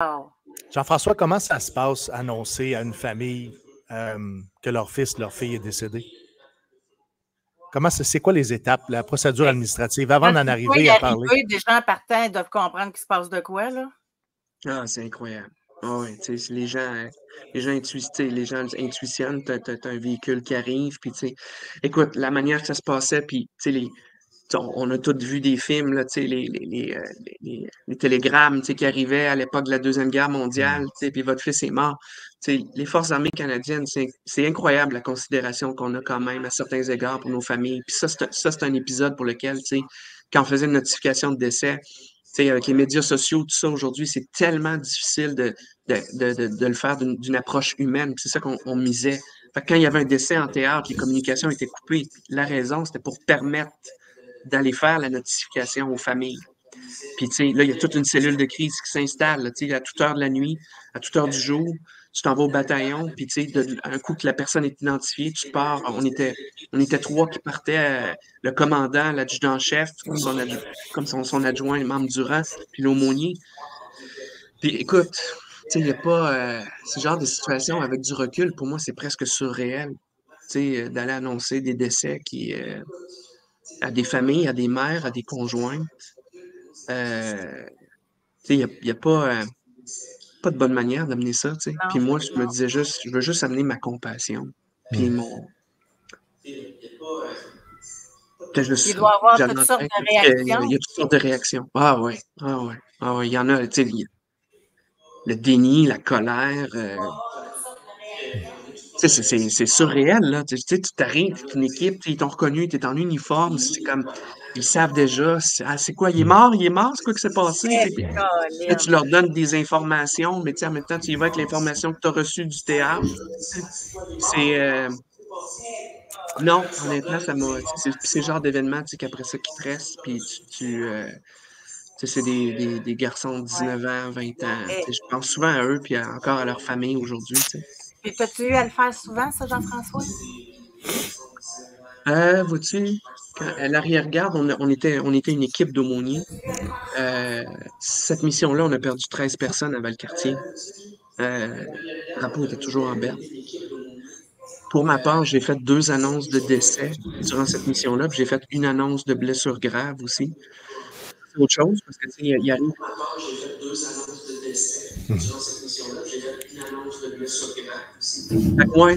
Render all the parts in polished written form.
Wow. Jean-François, comment ça se passe, annoncer à une famille que leur fils, leur fille est décédé? C'est quoi les étapes, la procédure Ben, administrative avant quand d'en tu vois y arriver à parler? arriver, des gens en partant, ils doivent comprendre qu'il se passe de quoi, là? Ah, c'est incroyable. Ah ouais, tu sais, les gens les gens intuitionnent, t'as un véhicule qui arrive, puis tu sais, écoute, la manière que ça se passait, puis tu sais, on a tous vu des films, là, tu sais, les télégrammes, tu sais, qui arrivaient à l'époque de la Deuxième Guerre mondiale, tu sais, puis votre fils est mort. Tu sais, les Forces armées canadiennes, c'est incroyable la considération qu'on a quand même à certains égards pour nos familles. Puis ça, c'est un épisode pour lequel, tu sais, quand on faisait une notification de décès, tu sais, avec les médias sociaux, tout ça, aujourd'hui, c'est tellement difficile de le faire d'une approche humaine. Puis c'est ça qu'on misait. Fait que quand il y avait un décès en théâtre, les communications étaient coupées. La raison, c'était pour permettre d'aller faire la notification aux familles. Puis, tu sais, là, il y a toute une cellule de crise qui s'installe, là, tu sais, à toute heure de la nuit, à toute heure du jour. Tu t'en vas au bataillon, puis, tu sais, un coup que la personne est identifiée, tu pars. On était trois qui partaient, le commandant, l'adjudant-chef, comme son adjoint, membre du rang, puis l'aumônier. Puis, écoute, tu sais, il n'y a pas ce genre de situation avec du recul, pour moi, c'est presque surréel, tu sais, d'aller annoncer des décès à des familles, à des mères, à des conjoints. Tu sais, il y a pas de bonne manière d'amener ça, tu sais. Puis Non, moi, je me non. disais juste, je veux juste amener ma compassion. Puis Il doit y avoir j'avais toutes en sortes tête, de parce qu'il réactions. y a toutes sortes de réactions. Ah ouais, ah ouais, ah ouais. Il y en a, tu sais, le déni, la colère, tu sais, c'est surréel, là. Tu sais, tu t'arrives, c'est une équipe, tu sais, ils t'ont reconnu, t'es en uniforme, c'est comme, ils savent déjà, c'est quoi, il est mort, c'est quoi qui s'est passé, tu sais. Puis là, tu Colin. leur donnes des informations, mais tu sais, en même temps, tu y vas avec l'information que tu as reçue du théâtre. C'est, non, honnêtement, c'est le genre d'événement, tu sais, qu'après ça, qui te reste, puis tu sais, c'est des garçons de 19 ans, 20 ans, tu sais, Et, je pense souvent à eux, puis encore à leur famille aujourd'hui, tu sais. puis, t'as-tu eu à le faire souvent, ça, Jean-François? Vois-tu, à l'arrière-garde, on était une équipe d'aumôniers. Cette mission-là, on a perdu 13 personnes à Valcartier. Le drapeau était toujours en berne. Pour ma part, j'ai fait 2 annonces de décès durant cette mission-là, puis j'ai fait une annonce de blessure grave aussi. C'est autre chose parce que, tu sais, il arrive. Fait que ouais,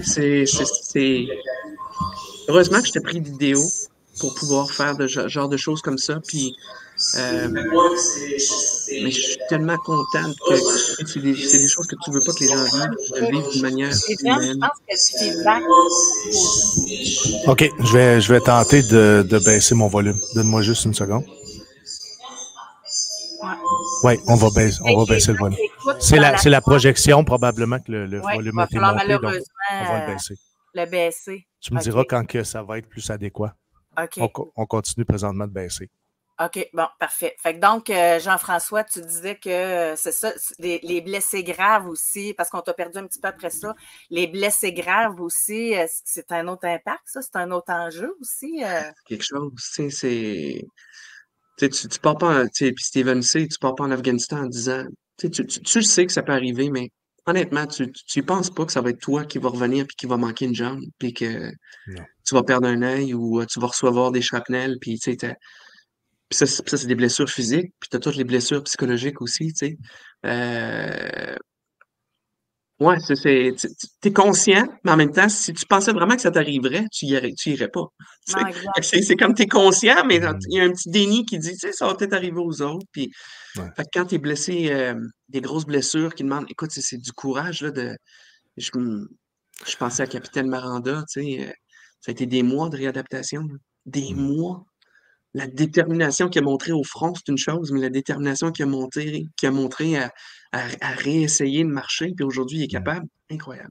heureusement que j'étais pris d'idéo pour pouvoir faire de genre de choses comme ça. Puis, mais je suis tellement contente que c'est des choses que tu veux pas que les gens vivent, puis de le vivre d'une manière Les gens, je humaine. pense que le feedback. OK, je vais tenter de baisser mon volume. Donne-moi juste une seconde. Ouais. Oui, on va baisser le volume. C'est la projection, probablement, que le Oui, il volume a va été falloir monté, donc malheureusement on va le baisser. le baisser. Tu me diras quand que ça va être plus adéquat. OK. On continue présentement de baisser. OK, bon, parfait. Fait que donc, Jean-François, tu disais que c'est ça, les blessés graves aussi, parce qu'on t'a perdu un petit peu après ça, les blessés graves aussi, c'est un autre impact, ça? C'est un autre enjeu aussi? Quelque chose, tu sais, tu sais, tu pars pas, tu sais, puis Steven C, tu pars pas en Afghanistan en disant, tu sais, tu le sais que ça peut arriver, mais honnêtement, tu y penses pas que ça va être toi qui va revenir puis qui va manquer une jambe, puis que Non. tu vas perdre un œil ou tu vas recevoir des shrapnels, puis tu sais, puis ça, c'est des blessures physiques, puis t'as toutes les blessures psychologiques aussi, tu sais. Euh, ouais, t'es conscient, mais en même temps, si tu pensais vraiment que ça t'arriverait, tu irais pas. Tu sais. Non, Fait que exact. c'est comme t'es conscient, mais il y a un petit déni qui dit, tu sais, ça va peut-être arriver aux autres. Puis, Ouais. fait que quand t'es blessé, des grosses blessures qui demandent, écoute, c'est du courage, là, je, m- je pensais à Capitaine Maranda, tu sais, ça a été des mois de réadaptation, là. Des mois. La détermination qu'il a montrée au front, c'est une chose, mais la détermination qu'il a montré à réessayer de marcher, puis aujourd'hui, il est capable, incroyable.